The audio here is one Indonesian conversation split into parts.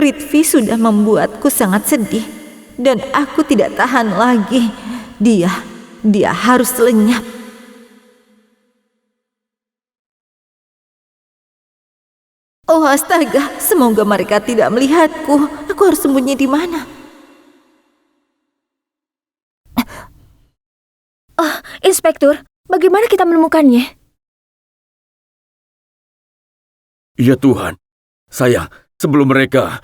Prithvi sudah membuatku sangat sedih. Dan aku tidak tahan lagi. Dia harus lenyap. Oh astaga, semoga mereka tidak melihatku. Aku harus sembunyi di mana? Oh, Inspektur, bagaimana kita menemukannya? Ya Tuhan, sayang, sebelum mereka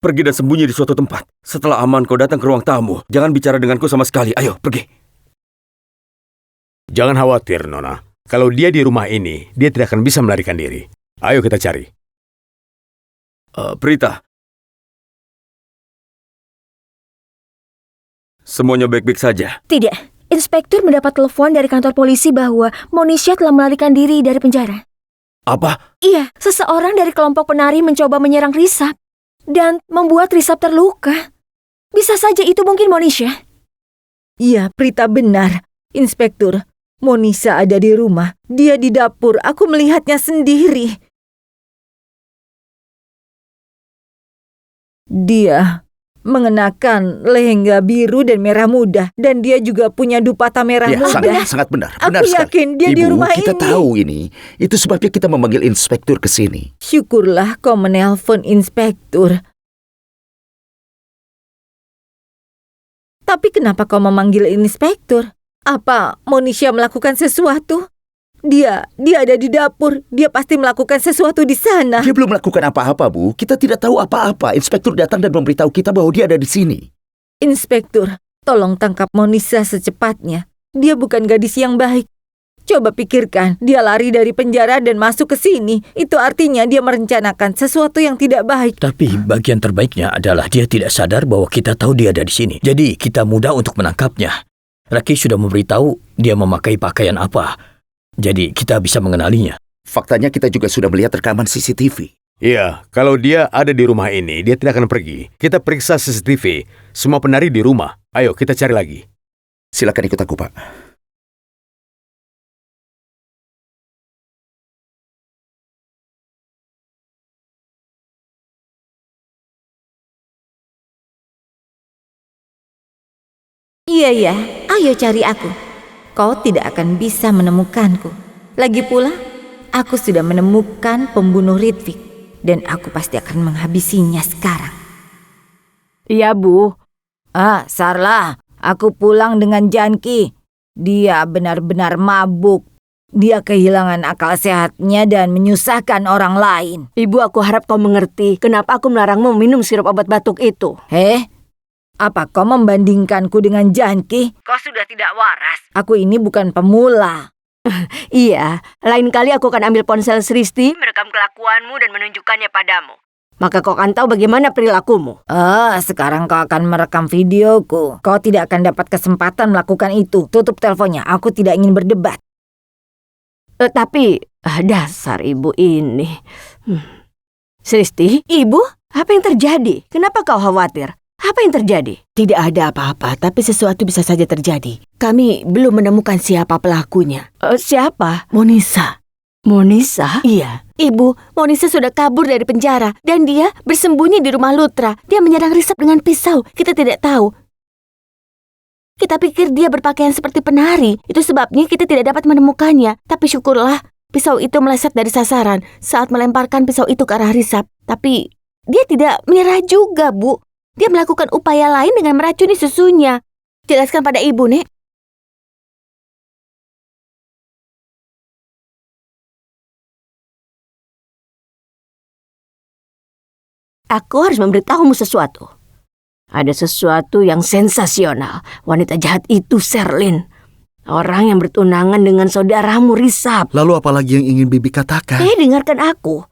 pergi dan sembunyi di suatu tempat. Setelah aman kau datang ke ruang tamu. Jangan bicara denganku sama sekali. Ayo, pergi. Jangan khawatir, Nona. Kalau dia di rumah ini, dia tidak akan bisa melarikan diri. Ayo kita cari. Prita. Semuanya baik-baik saja? Tidak. Inspektur mendapat telepon dari kantor polisi bahwa Monisha telah melarikan diri dari penjara. Apa? Iya, seseorang dari kelompok penari mencoba menyerang Risab dan membuat Risab terluka. Bisa saja itu mungkin Monisha. Iya, Prita benar. Inspektur, Monisha ada di rumah. Dia di dapur. Aku melihatnya sendiri. Dia mengenakan lehenga biru dan merah muda. Dan dia juga punya dupata merah muda. Sangat benar. Aku yakin dia Ibu, di rumah kita ini. tahu ini. Itu sebabnya kita memanggil inspektur ke sini. Syukurlah kau menelpon inspektur. Tapi kenapa kau memanggil inspektur? Apa Monisha melakukan sesuatu? Dia ada di dapur. Dia pasti melakukan sesuatu di sana. Dia belum melakukan apa-apa, Bu. Kita tidak tahu apa-apa. Inspektur datang dan memberitahu kita bahwa dia ada di sini. Inspektur, tolong tangkap Monisha secepatnya. Dia bukan gadis yang baik. Coba pikirkan, dia lari dari penjara dan masuk ke sini. Itu artinya dia merencanakan sesuatu yang tidak baik. Tapi bagian terbaiknya adalah dia tidak sadar bahwa kita tahu dia ada di sini. Jadi kita mudah untuk menangkapnya. Raki sudah memberitahu dia memakai pakaian apa. Jadi kita bisa mengenalinya. Faktanya kita juga sudah melihat rekaman CCTV. Iya, kalau dia ada di rumah ini, dia tidak akan pergi. Kita periksa CCTV. Semua penari di rumah. Ayo, kita cari lagi. Silakan ikut aku, Pak. Iya, ayo cari aku. Kau tidak akan bisa menemukanku. Lagi pula, aku sudah menemukan pembunuh Ritwik. Dan aku pasti akan menghabisinya sekarang. Iya, Bu. Sarla, aku pulang dengan Janki. Dia benar-benar mabuk. Dia kehilangan akal sehatnya dan menyusahkan orang lain. Ibu, aku harap kau mengerti kenapa aku melarangmu minum sirup obat batuk itu. Apa kau membandingkanku dengan Janki? Kau sudah tidak waras. Aku ini bukan pemula. Iya, lain kali aku akan ambil ponsel Sristi, merekam kelakuanmu dan menunjukkannya padamu. Maka kau akan tahu bagaimana perilakumu. Sekarang kau akan merekam videoku. Kau tidak akan dapat kesempatan melakukan itu. Tutup teleponnya, aku tidak ingin berdebat. Tapi, dasar ibu ini. Sristi, ibu, apa yang terjadi? Kenapa kau khawatir? Apa yang terjadi? Tidak ada apa-apa, tapi sesuatu bisa saja terjadi. Kami belum menemukan siapa pelakunya. Siapa? Monisha. Monisha? Iya. Ibu, Monisha sudah kabur dari penjara dan dia bersembunyi di rumah Lutra. Dia menyerang Risab dengan pisau. Kita tidak tahu. Kita pikir dia berpakaian seperti penari. Itu sebabnya kita tidak dapat menemukannya. Tapi syukurlah, pisau itu meleset dari sasaran saat melemparkan pisau itu ke arah Risab. Tapi dia tidak menyerah juga, Bu. Dia melakukan upaya lain dengan meracuni susunya. Jelaskan pada ibu, Nek. Aku harus memberitahumu sesuatu. Ada sesuatu yang sensasional. Wanita jahat itu Sherlyn. Orang yang bertunangan dengan saudaramu Risab. Lalu apa lagi yang ingin Bibi katakan? Dengarkan aku.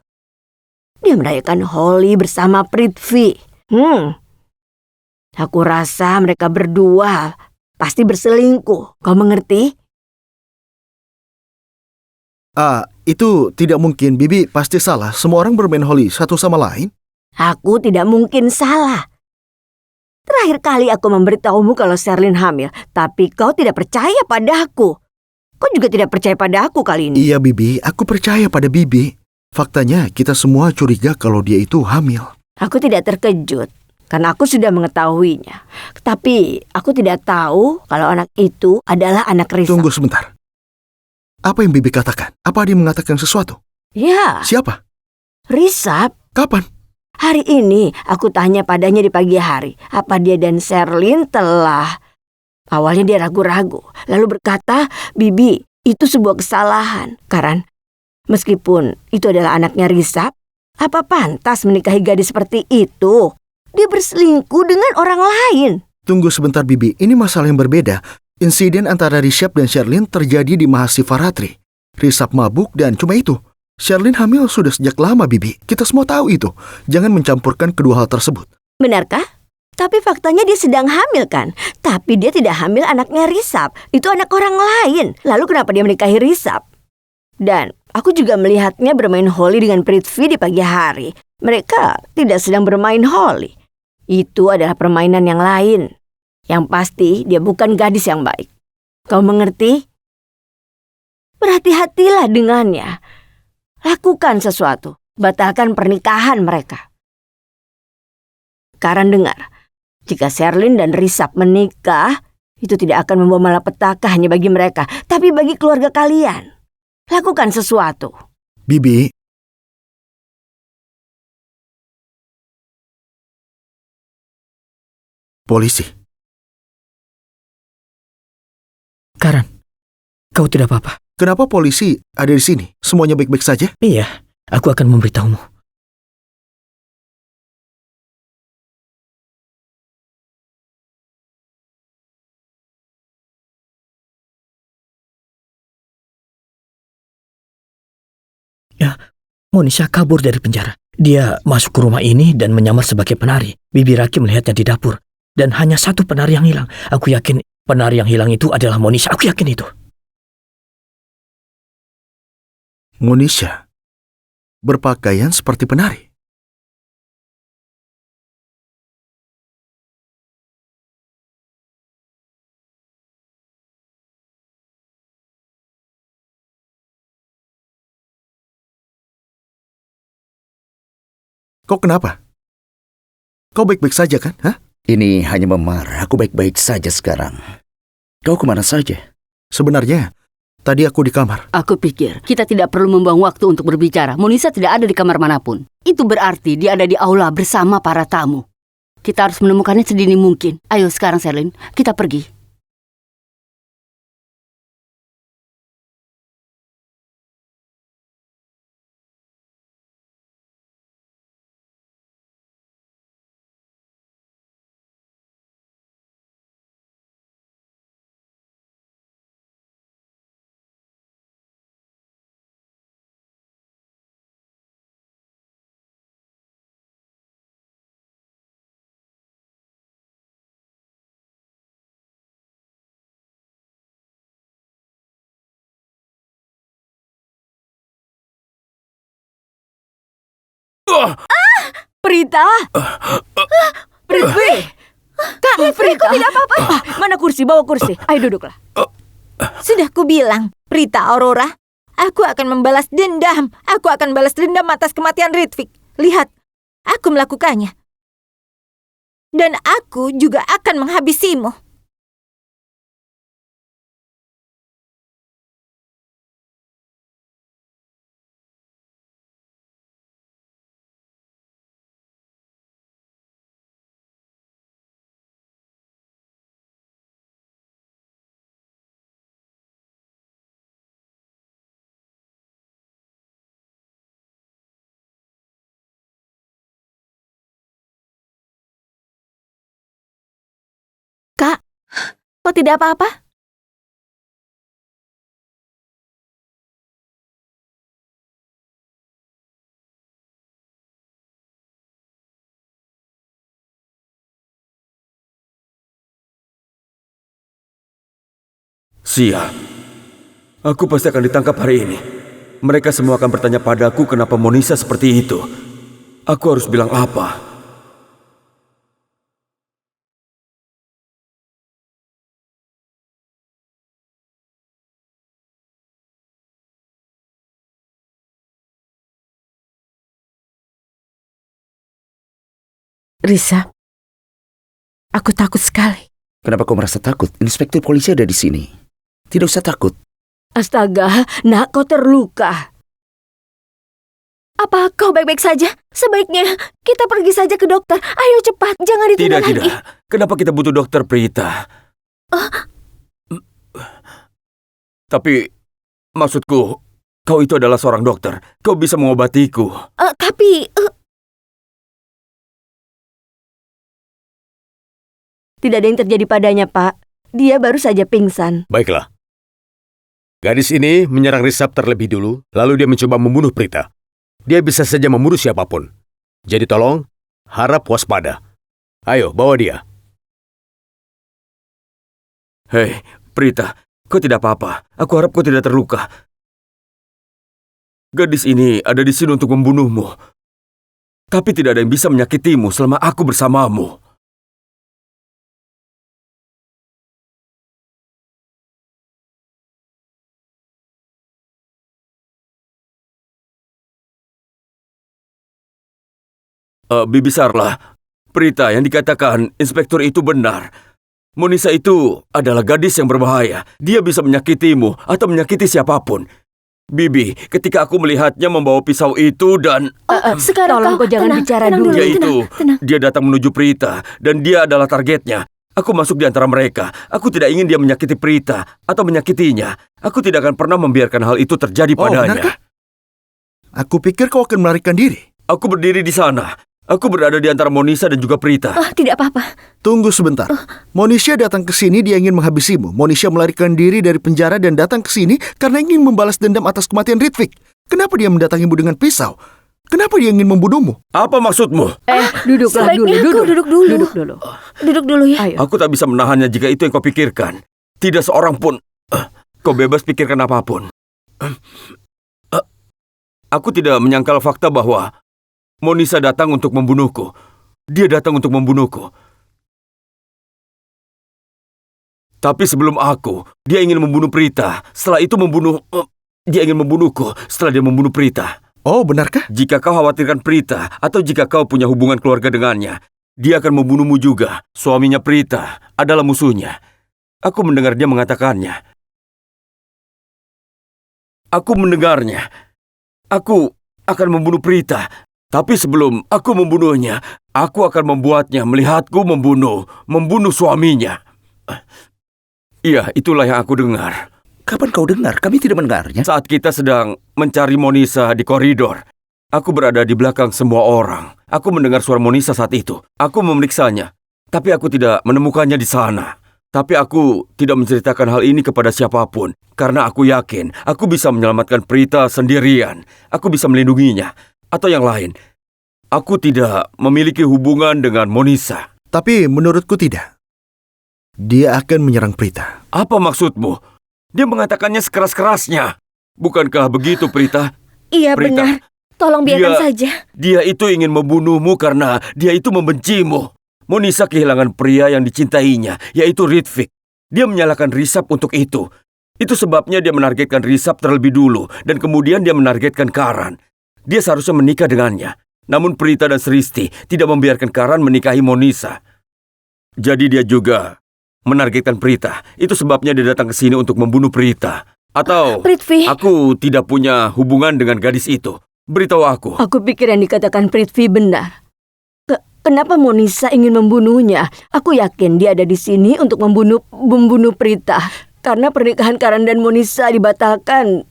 Dia merayakan Holi bersama Prithvi. Aku rasa mereka berdua pasti berselingkuh. Kau mengerti? Itu tidak mungkin. Bibi pasti salah. Semua orang bermain Holi satu sama lain. Aku tidak mungkin salah. Terakhir kali aku memberitahumu kalau Sherlyn hamil, tapi kau tidak percaya padaku. Kau juga tidak percaya pada aku kali ini. Iya, Bibi. Aku percaya pada Bibi. Faktanya kita semua curiga kalau dia itu hamil. Aku tidak terkejut karena aku sudah mengetahuinya. Tapi aku tidak tahu kalau anak itu adalah anak Risap. Tunggu sebentar. Apa yang Bibi katakan? Apa dia mengatakan sesuatu? Ya, Siapa? Risap. Kapan? Hari ini aku tanya padanya di pagi hari, apa dia dan Sherlyn telah... Awalnya dia ragu-ragu, lalu berkata, Bibi, itu sebuah kesalahan. Karan, meskipun itu adalah anaknya Risap, apa pantas menikahi gadis seperti itu? Dia berselingkuh dengan orang lain. Tunggu sebentar Bibi, ini masalah yang berbeda. Insiden antara Risap dan Sherlyn terjadi di Mahasivaratri. Risap mabuk dan cuma itu. Sherlyn hamil sudah sejak lama Bibi. Kita semua tahu itu. Jangan mencampurkan kedua hal tersebut. Benarkah? Tapi faktanya dia sedang hamil kan? Tapi dia tidak hamil anaknya Risap. Itu anak orang lain. Lalu kenapa dia menikahi Risap? Dan aku juga melihatnya bermain Holly dengan Prithvi di pagi hari. Mereka tidak sedang bermain Holly. Itu adalah permainan yang lain. Yang pasti dia bukan gadis yang baik. Kau mengerti? Berhati-hatilah dengannya. Lakukan sesuatu. Batalkan pernikahan mereka. Karan dengar. Jika Sherlyn dan Risap menikah, itu tidak akan membawa malapetaka hanya bagi mereka, tapi bagi keluarga kalian. Lakukan sesuatu. Bibi, polisi. Karan, kau tidak apa-apa? Kenapa polisi ada di sini? Semuanya baik-baik saja? Iya, aku akan memberitahumu. Ya, Monisha kabur dari penjara. Dia masuk ke rumah ini dan menyamar sebagai penari. Bibi Raki melihatnya di dapur. Dan hanya satu penari yang hilang. Aku yakin penari yang hilang itu adalah Monisha. Aku yakin itu. Monisha berpakaian seperti penari. Kau kenapa? Kau baik-baik saja kan? Hah? Ini hanya memar. Aku baik-baik saja sekarang. Kau kemana saja? Sebenarnya, tadi aku di kamar. Aku pikir kita tidak perlu membuang waktu untuk berbicara. Monisa tidak ada di kamar manapun. Itu berarti dia ada di aula bersama para tamu. Kita harus menemukannya sedini mungkin. Ayo sekarang, Sherlyn, kita pergi. Prita! Prithvi! Kak, Prita tidak apa-apa. Mana kursi? Bawa kursi. Ayo duduklah. Sudah kubilang, Prita Aurora, aku akan membalas dendam. Aku akan balas dendam atas kematian Ritvik. Lihat, aku melakukannya. Dan aku juga akan menghabisimu. Kak, kok tidak apa-apa? Sia, aku pasti akan ditangkap hari ini. Mereka semua akan bertanya padaku kenapa Monisa seperti itu. Aku harus bilang apa? Risa, aku takut sekali. Kenapa kau merasa takut? Inspektur polisi ada di sini. Tidak usah takut. Astaga, nak, kau terluka. Apa kau baik-baik saja? Sebaiknya kita pergi saja ke dokter. Ayo cepat, jangan ditunda lagi. Tidak. Kenapa kita butuh dokter, Prita? Tapi, maksudku, kau itu adalah seorang dokter. Kau bisa mengobatiku. Tapi... Tidak ada yang terjadi padanya, Pak. Dia baru saja pingsan. Baiklah. Gadis ini menyerang Risap terlebih dulu, lalu dia mencoba membunuh Prita. Dia bisa saja membunuh siapapun. Jadi tolong, harap waspada. Ayo, bawa dia. Hei, Prita, kau tidak apa-apa. Aku harap kau tidak terluka. Gadis ini ada di sini untuk membunuhmu. Tapi tidak ada yang bisa menyakitimu selama aku bersamamu. Bibi Sarla, Prita yang dikatakan inspektur itu benar. Monisa itu adalah gadis yang berbahaya. Dia bisa menyakitimu atau menyakiti siapapun. Bibi, ketika aku melihatnya membawa pisau itu dan... Sekarang Tolong kau jangan bicara dulu. Tenang. Dia datang menuju Prita dan dia adalah targetnya. Aku masuk di antara mereka. Aku tidak ingin dia menyakiti Prita atau menyakitinya. Aku tidak akan pernah membiarkan hal itu terjadi padanya. Benarkah? Aku pikir kau akan melarikan diri. Aku berdiri di sana. Aku berada di antara Monisa dan juga Prita. Tidak apa-apa. Tunggu sebentar. Monisha datang ke sini, dia ingin menghabisimu. Monisha melarikan diri dari penjara dan datang ke sini karena ingin membalas dendam atas kematian Ritwik. Kenapa dia mendatangimu dengan pisau? Kenapa dia ingin membunuhmu? Apa maksudmu? Duduklah Sebaiknya dulu. kau duduk dulu. Duduk dulu. Duduk dulu ya. Ayo. Aku tak bisa menahannya jika itu yang kau pikirkan. Tidak seorang pun. Kau bebas pikirkan apapun. Aku tidak menyangkal fakta bahwa Monisa datang untuk membunuhku. Dia datang untuk membunuhku. Tapi sebelum aku, dia ingin membunuh Prita. Setelah itu dia ingin membunuhku setelah dia membunuh Prita. Oh, benarkah? Jika kau khawatirkan Prita, atau jika kau punya hubungan keluarga dengannya, dia akan membunuhmu juga. Suaminya Prita adalah musuhnya. Aku mendengar dia mengatakannya. Aku mendengarnya. Aku akan membunuh Prita. Tapi sebelum aku membunuhnya, aku akan membuatnya melihatku membunuh suaminya. Iya, itulah yang aku dengar. Kapan kau dengar? Kami tidak mendengarnya. Saat kita sedang mencari Monisa di koridor, aku berada di belakang semua orang. Aku mendengar suara Monisa saat itu. Aku memeriksanya, tapi aku tidak menemukannya di sana. Tapi aku tidak menceritakan hal ini kepada siapapun, karena aku yakin aku bisa menyelamatkan Prita sendirian. Aku bisa melindunginya. Atau yang lain, aku tidak memiliki hubungan dengan Monisa. Tapi menurutku tidak. Dia akan menyerang Prita. Apa maksudmu? Dia mengatakannya sekeras-kerasnya. Bukankah begitu, Prita? Iya Prita, benar. Tolong biarkan saja. Dia itu ingin membunuhmu karena dia itu membencimu. Monisa kehilangan pria yang dicintainya, yaitu Ritwik. Dia menyalahkan Risap untuk itu. Itu sebabnya dia menargetkan Risap terlebih dulu, dan kemudian dia menargetkan Karan. Dia seharusnya menikah dengannya. Namun Prita dan Sristi tidak membiarkan Karan menikahi Monisa. Jadi dia juga menargetkan Prita. Itu sebabnya dia datang ke sini untuk membunuh Prita. Atau Prithvi. aku tidak punya hubungan dengan gadis itu. Beritahu aku. Aku pikir yang dikatakan Prithvi benar. Kenapa Monisa ingin membunuhnya? Aku yakin dia ada di sini untuk membunuh Prita. Karena pernikahan Karan dan Monisa dibatalkan.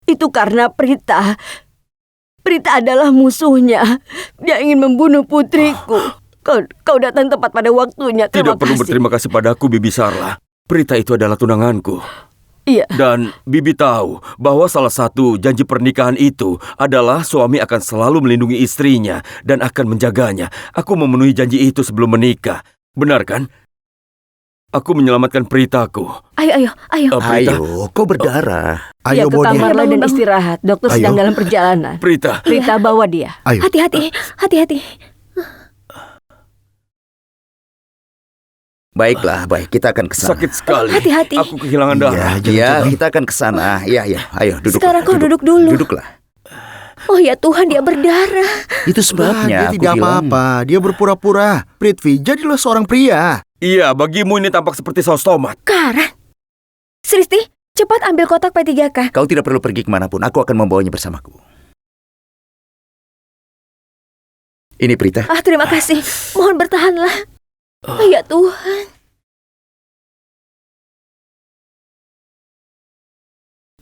Itu karena Prita adalah musuhnya. Dia ingin membunuh putriku. Kau datang tepat pada waktunya. Tidak perlu berterima kasih padaku, Bibi Sarla. Prita itu adalah tunanganku. Iya. Dan Bibi tahu bahwa salah satu janji pernikahan itu adalah suami akan selalu melindungi istrinya dan akan menjaganya. Aku memenuhi janji itu sebelum menikah. Benar kan? Aku menyelamatkan Pritaku. Ayo. Prita. Ayo, kau berdarah. Iya, Ayo, ke bawa dia. kamarlah dan istirahat. Dokter sedang Ayo. dalam perjalanan. Prita. Prita, bawa dia. Ayo. Hati-hati. Baiklah, baik. Kita akan ke sana. Sakit sekali. Hati-hati. Aku kehilangan darah. Iya, kita akan ke sana. Iya. Ayo, duduk. Sekarang kau duduk dulu. Duduklah. Oh ya Tuhan, dia berdarah. Itu sebabnya Dia aku tidak bilang. apa-apa. Dia berpura-pura. Prithvi, jadilah seorang pria. Iya, bagimu ini tampak seperti saus tomat. Karan. Sristi, cepat ambil kotak P3K. Kau tidak perlu pergi kemanapun. Aku akan membawanya bersamaku. Ini Prita. Terima kasih. Mohon bertahanlah. Oh ya Tuhan.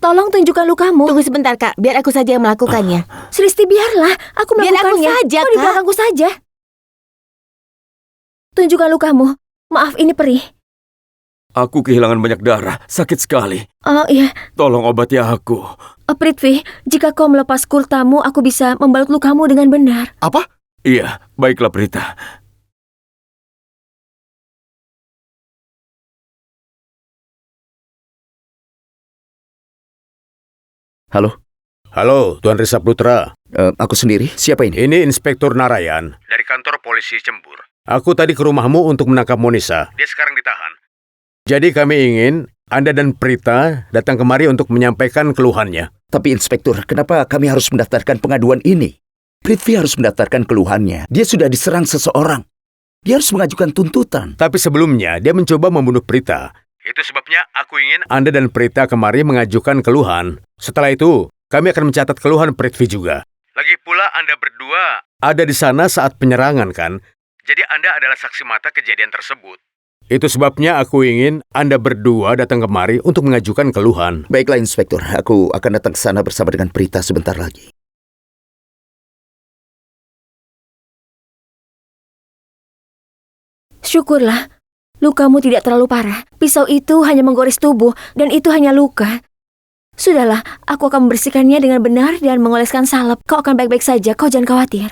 Tolong tunjukkan lukamu. Tunggu sebentar, Kak. Biar aku saja yang melakukannya. Sristi, biarlah. Aku Biar aku melakukannya. saja, Kau di Kak. belakangku saja. Tunjukkan lukamu. Maaf, ini perih. Aku kehilangan banyak darah, sakit sekali. Oh iya, Tolong obati aku. Prithvi, jika kau melepas kurtamu, aku bisa membalut lukamu dengan benar. Apa? Iya, baiklah Prita. Halo. Halo, Tuan Risap Lutra. Aku sendiri. Siapa ini? Ini Inspektur Narayan dari kantor polisi Cembur. Aku tadi ke rumahmu untuk menangkap Monisa. Dia sekarang ditahan. Jadi kami ingin Anda dan Prita datang kemari untuk menyampaikan keluhannya. Tapi Inspektur, kenapa kami harus mendaftarkan pengaduan ini? Prithvi harus mendaftarkan keluhannya. Dia sudah diserang seseorang. Dia harus mengajukan tuntutan. Tapi sebelumnya dia mencoba membunuh Prita. Itu sebabnya aku ingin Anda dan Prita kemari mengajukan keluhan. Setelah itu, kami akan mencatat keluhan Prithvi juga. Lagi pula Anda berdua ada di sana saat penyerangan kan? Jadi Anda adalah saksi mata kejadian tersebut. Itu sebabnya aku ingin Anda berdua datang kemari untuk mengajukan keluhan. Baiklah Inspektur, aku akan datang ke sana bersama dengan Prita sebentar lagi. Syukurlah, lukamu tidak terlalu parah. Pisau itu hanya menggores tubuh, dan itu hanya luka. Sudahlah, aku akan membersihkannya dengan benar dan mengoleskan salep. Kau akan baik-baik saja, kau jangan khawatir.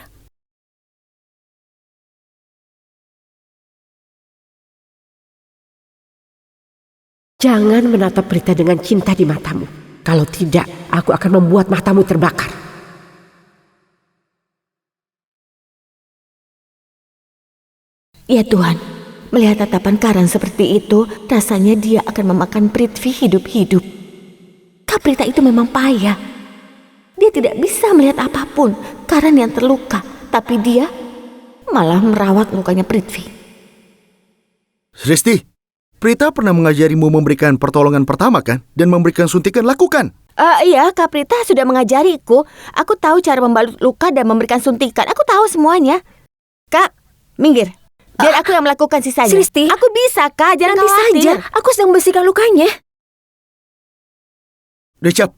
Jangan menatap Prita dengan cinta di matamu. Kalau tidak, aku akan membuat matamu terbakar. Ya Tuhan, melihat tatapan Karan seperti itu, rasanya dia akan memakan Prithvi hidup-hidup. Kak Prita itu memang payah. Dia tidak bisa melihat apapun, Karan yang terluka, tapi dia malah merawat lukanya Prithvi. Sristi, Prita pernah mengajarimu memberikan pertolongan pertama kan? Dan memberikan suntikan, lakukan. Iya, Kak Prita sudah mengajariku. Aku tahu cara membalut luka dan memberikan suntikan. Aku tahu semuanya. Kak, minggir. Biar aku yang melakukan sisanya. Sristi, aku bisa, Kak. Jangan nanti khawatir. saja, aku sedang membersihkan lukanya. Recap,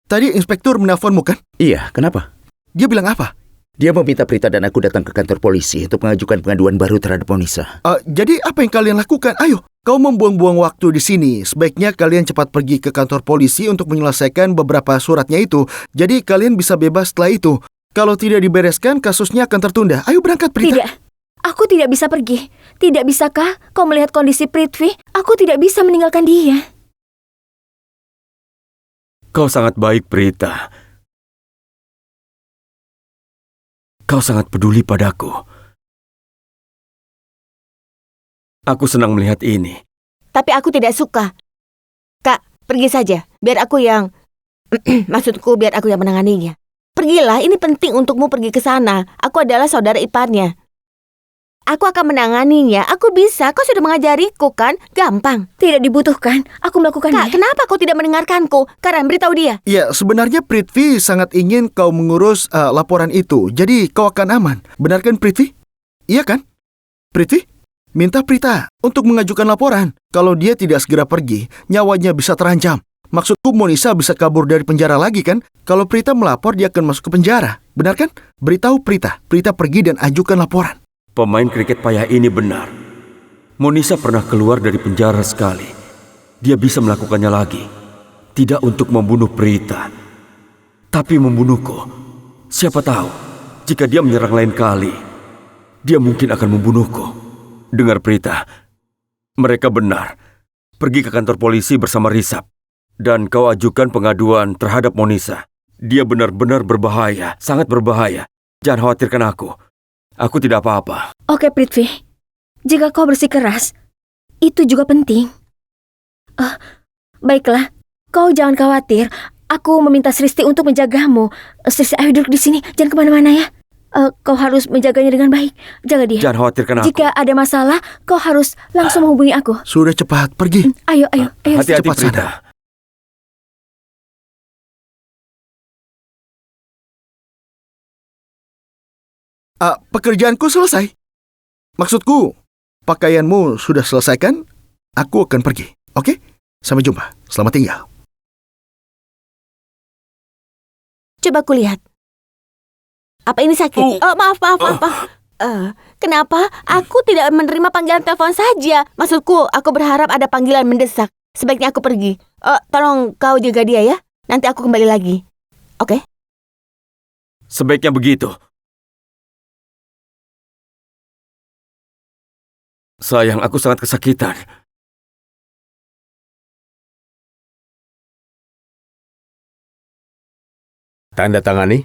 tadi Inspektur menelponmu kan? Iya, kenapa? Dia bilang apa? Dia meminta Prita dan aku datang ke kantor polisi untuk mengajukan pengaduan baru terhadap Monisa. Jadi apa yang kalian lakukan? Ayo, kau membuang-buang waktu di sini. Sebaiknya kalian cepat pergi ke kantor polisi untuk menyelesaikan beberapa suratnya itu. Jadi kalian bisa bebas setelah itu. Kalau tidak dibereskan, kasusnya akan tertunda. Ayo berangkat, Prita. Tidak, aku tidak bisa pergi. Tidak bisakah kau melihat kondisi Prithvi? Aku tidak bisa meninggalkan dia. Kau sangat baik, Prita. Kau sangat peduli padaku. Aku senang melihat ini. Tapi aku tidak suka. Kak, pergi saja. Biar aku yang... Maksudku, biar aku yang menanganinya. Pergilah, ini penting untukmu pergi ke sana. Aku adalah saudara iparnya. Aku akan menanganinya. Aku bisa. Kau sudah mengajariku kan? Gampang. Tidak dibutuhkan. Aku melakukannya. Kak, kenapa kau tidak mendengarkanku? Karan, beritahu dia. Ya, sebenarnya Prithvi sangat ingin kau mengurus laporan itu. Jadi kau akan aman. Benar kan, Prithvi? Iya kan? Prithvi, minta Prita untuk mengajukan laporan. Kalau dia tidak segera pergi, nyawanya bisa terancam. Maksudku Monisa bisa kabur dari penjara lagi kan? Kalau Prita melapor, dia akan masuk ke penjara. Benar kan? Beritahu Prita. Prita pergi dan ajukan laporan. Pemain kriket payah ini benar. Monisa pernah keluar dari penjara sekali. Dia bisa melakukannya lagi. Tidak untuk membunuh Prita, tapi membunuhku. Siapa tahu, jika dia menyerang lain kali, dia mungkin akan membunuhku. Dengar Prita, mereka benar. Pergi ke kantor polisi bersama Risap. Dan kau ajukan pengaduan terhadap Monisa. Dia benar-benar berbahaya, sangat berbahaya. Jangan khawatirkan aku. Aku tidak apa-apa. Oke, Prithvi. Jika kau bersikeras, itu juga penting. Baiklah, kau jangan khawatir. Aku meminta Sristi untuk menjagamu. Sristi, ayo duduk di sini. Jangan kemana-mana ya. Kau harus menjaganya dengan baik. Jaga dia. Jangan khawatirkan aku. Jika ada masalah, kau harus langsung menghubungi aku. Sudah cepat, pergi. Ayo. Hati-hati cepat Prita. Pekerjaanku selesai. Maksudku, pakaianmu sudah selesai kan? Aku akan pergi. Oke? Sampai jumpa. Selamat tinggal. Coba kulihat. Apa ini sakit? Oh, maaf. Kenapa aku tidak menerima panggilan telepon saja? Maksudku, aku berharap ada panggilan mendesak. Sebaiknya aku pergi. Tolong kau jaga dia ya. Nanti aku kembali lagi. Oke? Sebaiknya begitu. Sayang, aku sangat kesakitan. Tanda tangani.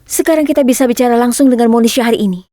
Sekarang kita bisa bicara langsung dengan Monisha hari ini.